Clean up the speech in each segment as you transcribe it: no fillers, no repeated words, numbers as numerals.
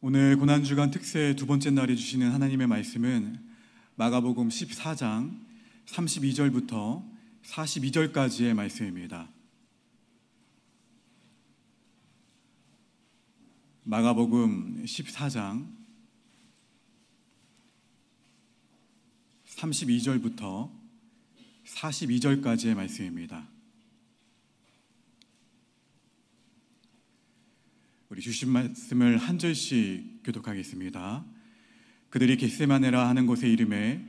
오늘 고난주간 특세 두 번째 날에 주시는 하나님의 말씀은 마가복음 14장 32절부터 42절까지의 말씀입니다. 마가복음 14장 32절부터 42절까지의 말씀입니다. 우리 주신 말씀을 한 절씩 교독하겠습니다. 그들이 겟세마네라 하는 곳에 이르매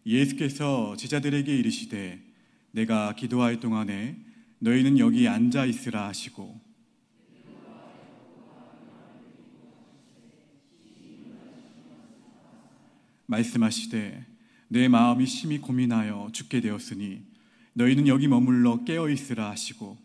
예수께서 제자들에게 이르시되 내가 기도할 동안에 너희는 여기 앉아 있으라 하시고 말씀하시되 내 마음이 심히 고민하여 죽게 되었으니 너희는 여기 머물러 깨어 있으라 하시고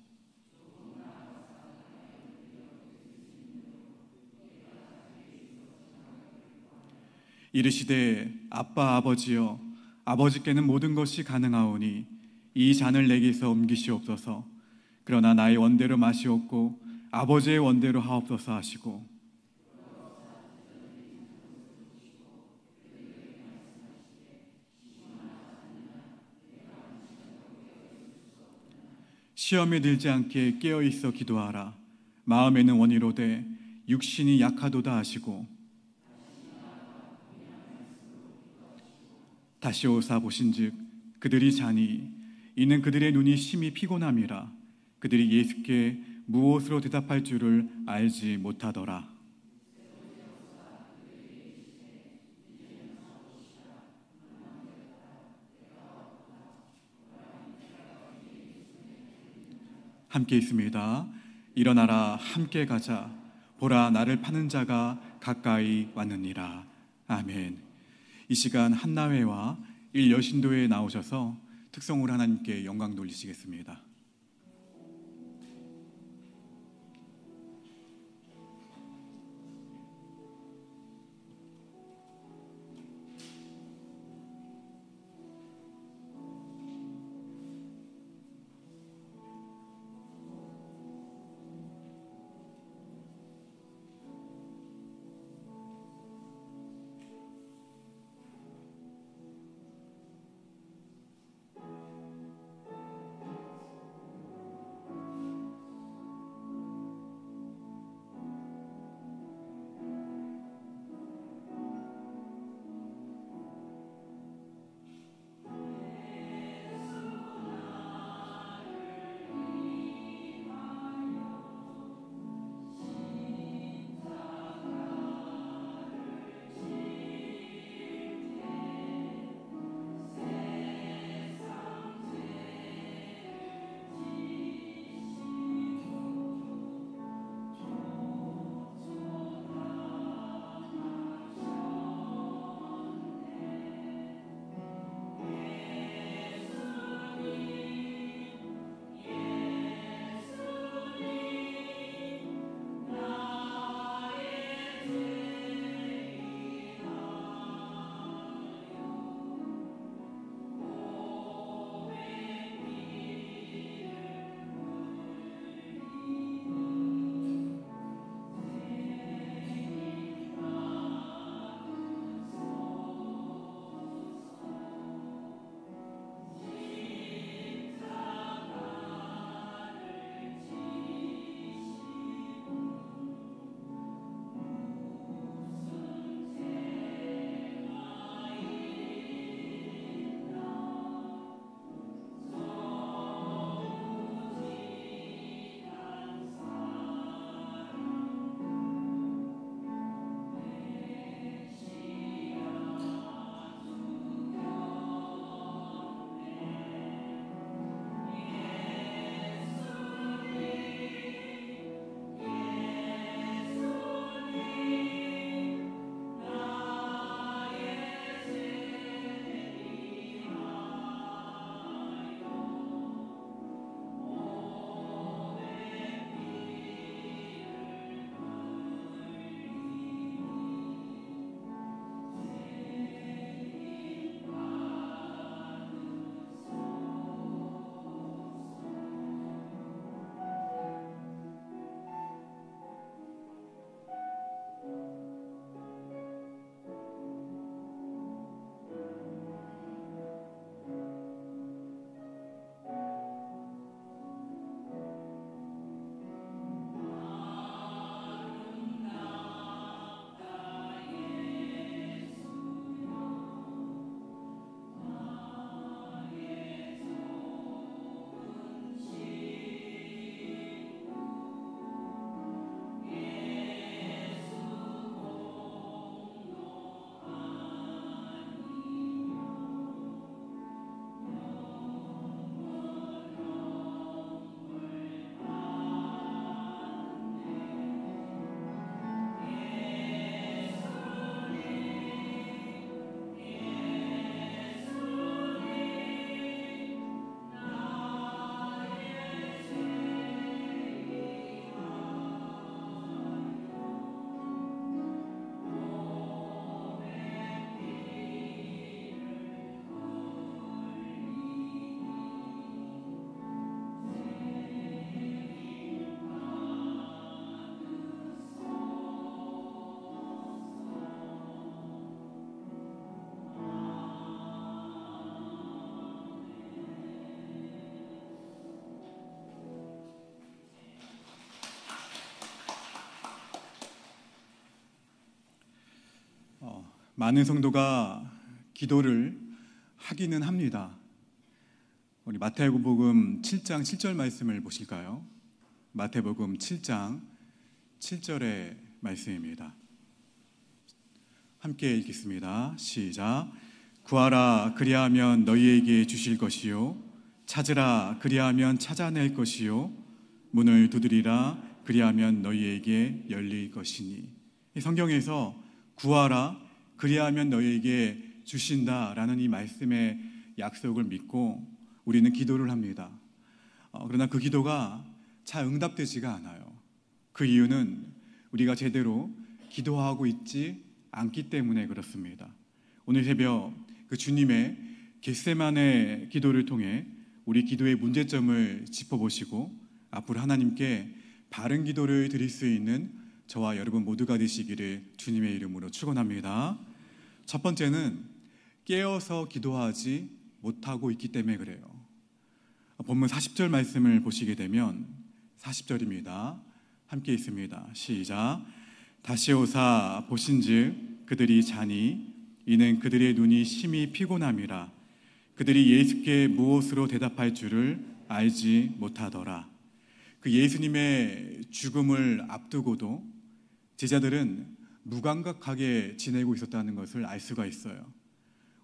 이르시되 아빠 아버지여 아버지께는 모든 것이 가능하오니 이 잔을 내게서 옮기시옵소서. 그러나 나의 원대로 마시옵고 아버지의 원대로 하옵소서 하시고 시험에 들지 않게 깨어있어 기도하라. 마음에는 원이로되 육신이 약하도다 하시고 다시 오사 보신즉 그들이 자니 이는 그들의 눈이 심히 피곤함이라. 그들이 예수께 무엇으로 대답할 줄을 알지 못하더라. 함께 있습니다. 일어나라 함께 가자. 보라 나를 파는 자가 가까이 왔느니라. 아멘. 이 시간 한나회와 일여신도에 나오셔서 특성으로 하나님께 영광 돌리시겠습니다. 많은 성도가 기도를 하기는 합니다. 우리 마태복음 7장 7절 말씀을 보실까요? 마태복음 7장 7절의 말씀입니다. 함께 읽겠습니다. 시작. 구하라 그리하면 너희에게 주실 것이요 찾으라 그리하면 찾아낼 것이요 문을 두드리라 그리하면 너희에게 열릴 것이니. 이 성경에서 구하라 그리하면 너희에게 주신다라는 이 말씀의 약속을 믿고 우리는 기도를 합니다. 그러나 그 기도가 잘 응답되지가 않아요. 그 이유는 우리가 제대로 기도하고 있지 않기 때문에 그렇습니다. 오늘 새벽 그 주님의 겟세마네 기도를 통해 우리 기도의 문제점을 짚어보시고 앞으로 하나님께 바른 기도를 드릴 수 있는 저와 여러분 모두가 되시기를 주님의 이름으로 축원합니다. 첫 번째는 깨어서 기도하지 못하고 있기 때문에 그래요. 본문 40절 말씀을 보시게 되면 40절입니다. 함께 있습니다. 시작. 다시 오사 보신즉 그들이 자니 이는 그들의 눈이 심히 피곤함이라. 그들이 예수께 무엇으로 대답할 줄을 알지 못하더라. 그 예수님의 죽음을 앞두고도 제자들은 무감각하게 지내고 있었다는 것을 알 수가 있어요.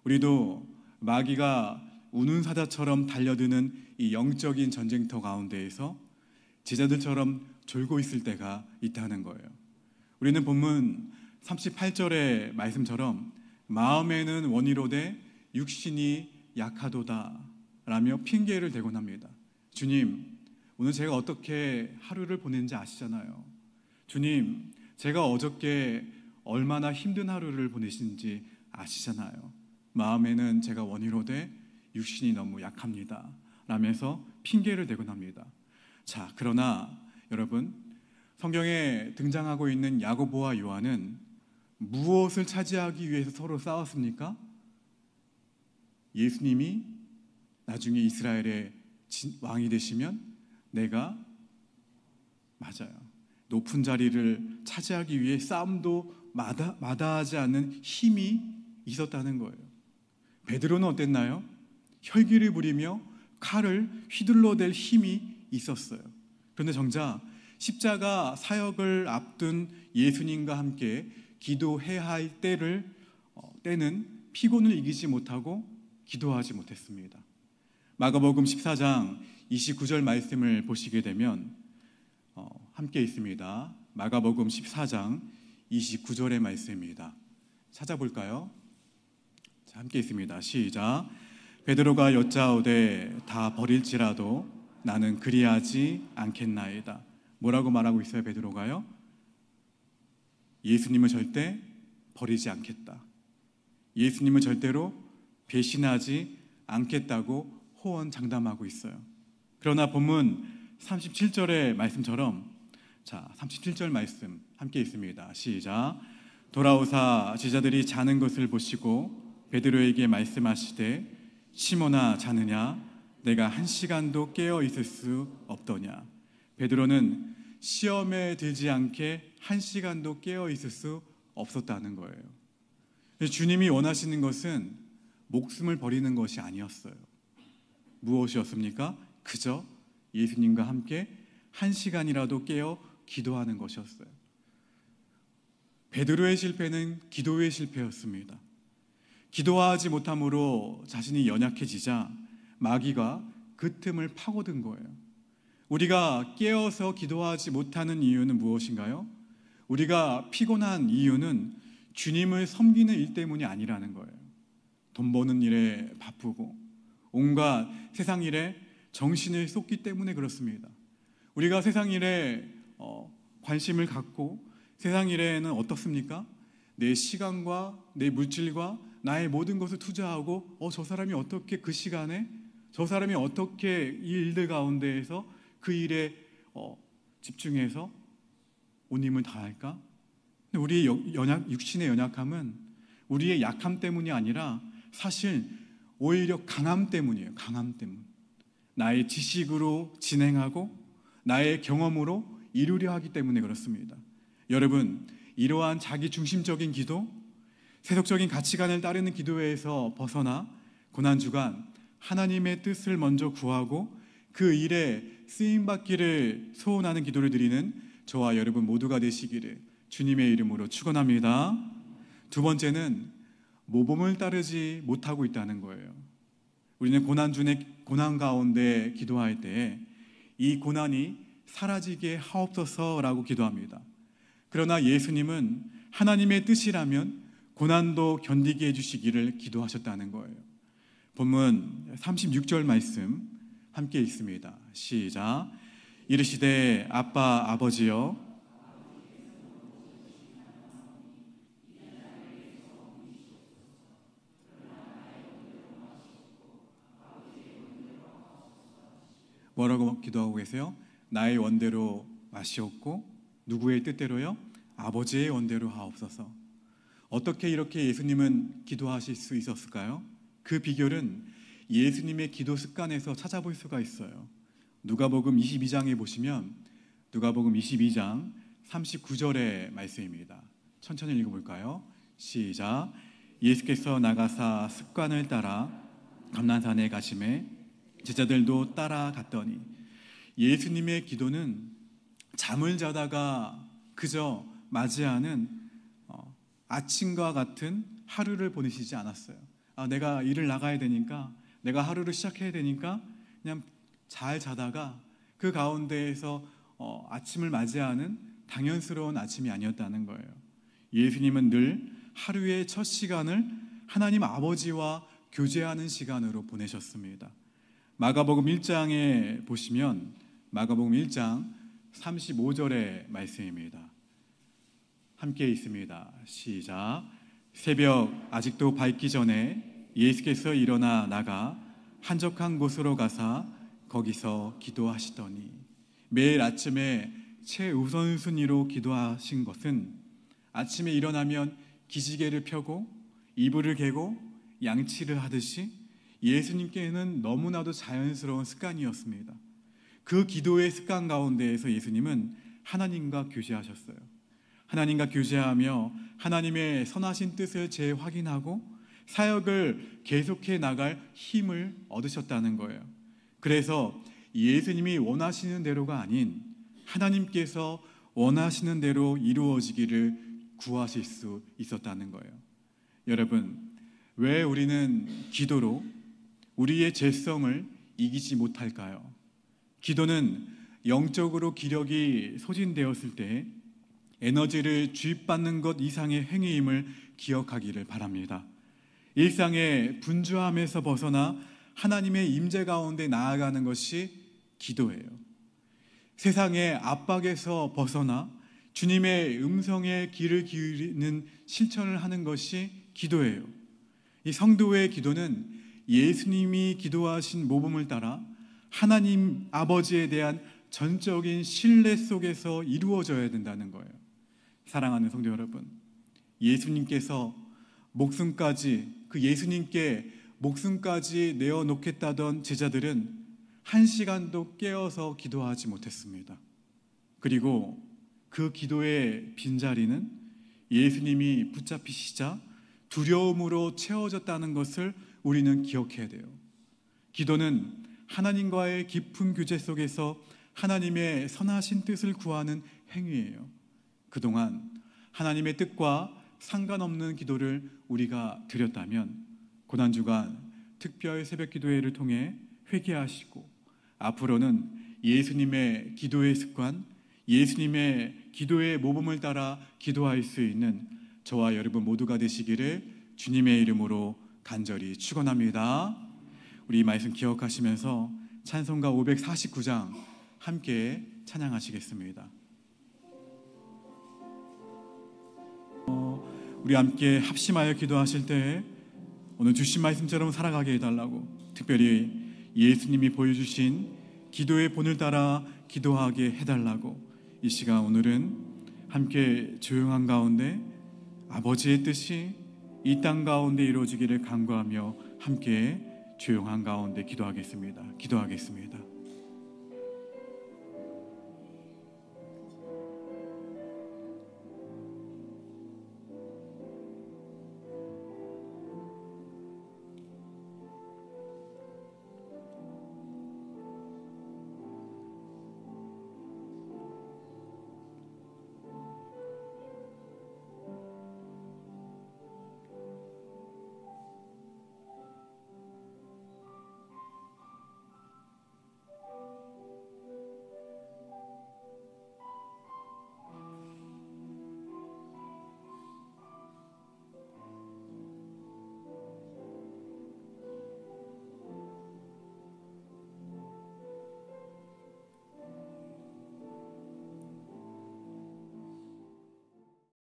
우리도 마귀가 우는 사자처럼 달려드는 이 영적인 전쟁터 가운데에서 제자들처럼 졸고 있을 때가 있다는 거예요. 우리는 본문 38절의 말씀처럼 마음에는 원이로되 육신이 약하도다 라며 핑계를 대곤 합니다. 주님, 오늘 제가 어떻게 하루를 보낸지 아시잖아요. 주님, 제가 어저께 얼마나 힘든 하루를 보내신지 아시잖아요. 마음에는 제가 원이로되 육신이 너무 약합니다 라면서 핑계를 대곤 합니다. 자, 그러나 여러분, 성경에 등장하고 있는 야고보와 요한은 무엇을 차지하기 위해서 서로 싸웠습니까? 예수님이 나중에 이스라엘의 왕이 되시면 내가 맞아요. 높은 자리를 차지하기 위해 싸움도 마다하지 않는 힘이 있었다는 거예요. 베드로는 어땠나요? 혈기를 부리며 칼을 휘둘러댈 힘이 있었어요. 그런데 정작 십자가 사역을 앞둔 예수님과 함께 기도해야 할 때는 피곤을 이기지 못하고 기도하지 못했습니다. 마가복음 14장 29절 말씀을 보시게 되면 함께 있습니다. 마가복음 14장 29절의 말씀입니다. 찾아볼까요? 자, 함께 있습니다. 시작. 베드로가 여짜오되 다 버릴지라도 나는 그리하지 않겠나이다. 뭐라고 말하고 있어요? 베드로가요? 예수님을 절대 버리지 않겠다. 예수님을 절대로 배신하지 않겠다고 호언장담하고 있어요. 그러나 본문 37절의 말씀처럼, 자, 37절 말씀 함께 있습니다. 시작. 돌아오사 제자들이 자는 것을 보시고 베드로에게 말씀하시되 시몬아 자느냐? 내가 1시간도 깨어 있을 수 없더냐? 베드로는 시험에 들지 않게 1시간도 깨어 있을 수 없었다는 거예요. 주님이 원하시는 것은 목숨을 버리는 것이 아니었어요. 무엇이었습니까? 그저 예수님과 함께 1시간이라도 깨어 기도하는 것이었어요. 베드로의 실패는 기도의 실패였습니다. 기도하지 못함으로 자신이 연약해지자 마귀가 그 틈을 파고든 거예요. 우리가 깨어서 기도하지 못하는 이유는 무엇인가요? 우리가 피곤한 이유는 주님을 섬기는 일 때문이 아니라는 거예요. 돈 버는 일에 바쁘고 온갖 세상 일에 정신을 쏟기 때문에 그렇습니다. 우리가 세상 일에 관심을 갖고 세상 일에는 어떻습니까? 내 시간과 내 물질과 나의 모든 것을 투자하고 저 사람이 어떻게 그 시간에 저 사람이 어떻게 이 일들 가운데에서 그 일에 집중해서 온 힘을 다할까? 근데 우리의 육신의 연약함은 우리의 약함 때문이 아니라 사실 오히려 강함 때문이에요. 강함 때문. 나의 지식으로 진행하고 나의 경험으로 이루려 하기 때문에 그렇습니다. 여러분, 이러한 자기 중심적인 기도, 세속적인 가치관을 따르는 기도회에서 벗어나 고난주간 하나님의 뜻을 먼저 구하고 그 일에 쓰임받기를 소원하는 기도를 드리는 저와 여러분 모두가 되시기를 주님의 이름으로 축원합니다. 두 번째는 모범을 따르지 못하고 있다는 거예요. 우리는 고난 가운데 기도할 때 이 고난이 사라지게 하옵소서라고 기도합니다. 그러나 예수님은 하나님의 뜻이라면 고난도 견디게 해주시기를 기도하셨다는 거예요. 본문 36절 말씀 함께 읽습니다. 시작. 이르시되 아빠 아버지여 뭐라고 기도하고 계세요? 나의 원대로 마시옵고 누구의 뜻대로요? 아버지의 원대로 하옵소서. 어떻게 이렇게 예수님은 기도하실 수 있었을까요? 그 비결은 예수님의 기도 습관에서 찾아볼 수가 있어요. 누가복음 22장에 보시면 누가복음 22장 39절의 말씀입니다. 천천히 읽어볼까요? 시작. 예수께서 나가사 습관을 따라 감난산에 가심에 제자들도 따라갔더니 예수님의 기도는 잠을 자다가 그저 맞이하는 아침과 같은 하루를 보내시지 않았어요. 내가 일을 나가야 되니까, 내가 하루를 시작해야 되니까 그냥 잘 자다가 그 가운데에서 아침을 맞이하는 당연스러운 아침이 아니었다는 거예요. 예수님은 늘 하루의 첫 시간을 하나님 아버지와 교제하는 시간으로 보내셨습니다. 마가복음 1장에 보시면 마가복음 1장 35절의 말씀입니다. 함께 있습니다. 시작. 새벽 아직도 밝기 전에 예수께서 일어나 나가 한적한 곳으로 가사 거기서 기도하시더니, 매일 아침에 최우선순위로 기도하신 것은 아침에 일어나면 기지개를 펴고 이불을 개고 양치를 하듯이 예수님께는 너무나도 자연스러운 습관이었습니다. 그 기도의 습관 가운데에서 예수님은 하나님과 교제하셨어요. 하나님과 교제하며 하나님의 선하신 뜻을 재확인하고 사역을 계속해 나갈 힘을 얻으셨다는 거예요. 그래서 예수님이 원하시는 대로가 아닌 하나님께서 원하시는 대로 이루어지기를 구하실 수 있었다는 거예요. 여러분, 왜 우리는 기도로 우리의 죄성을 이기지 못할까요? 기도는 영적으로 기력이 소진되었을 때 에너지를 주입받는 것 이상의 행위임을 기억하기를 바랍니다. 일상의 분주함에서 벗어나 하나님의 임재 가운데 나아가는 것이 기도예요. 세상의 압박에서 벗어나 주님의 음성에 귀를 기울이는 실천을 하는 것이 기도예요. 이 성도의 기도는 예수님이 기도하신 모범을 따라 하나님 아버지에 대한 전적인 신뢰 속에서 이루어져야 된다는 거예요. 사랑하는 성도 여러분, 예수님께서 그 예수님께 목숨까지 내어놓겠다던 제자들은 한 시간도 깨어서 기도하지 못했습니다. 그리고 그 기도의 빈자리는 예수님이 붙잡히시자 두려움으로 채워졌다는 것을 우리는 기억해야 돼요. 기도는 하나님과의 깊은 교제 속에서 하나님의 선하신 뜻을 구하는 행위예요. 그동안 하나님의 뜻과 상관없는 기도를 우리가 드렸다면 고난주간 특별 새벽 기도회를 통해 회개하시고 앞으로는 예수님의 기도의 습관, 예수님의 기도의 모범을 따라 기도할 수 있는 저와 여러분 모두가 되시기를 주님의 이름으로 간절히 축원합니다. 우리 이 말씀 기억하시면서 찬송가 549장 함께 찬양하시겠습니다. 우리 함께 합심하여 기도하실 때 오늘 주신 말씀처럼 살아가게 해달라고, 특별히 예수님이 보여주신 기도의 본을 따라 기도하게 해달라고 이 시간 오늘은 함께 조용한 가운데 아버지의 뜻이 이 땅 가운데 이루어지기를 간구하며 함께 조용한 가운데 기도하겠습니다.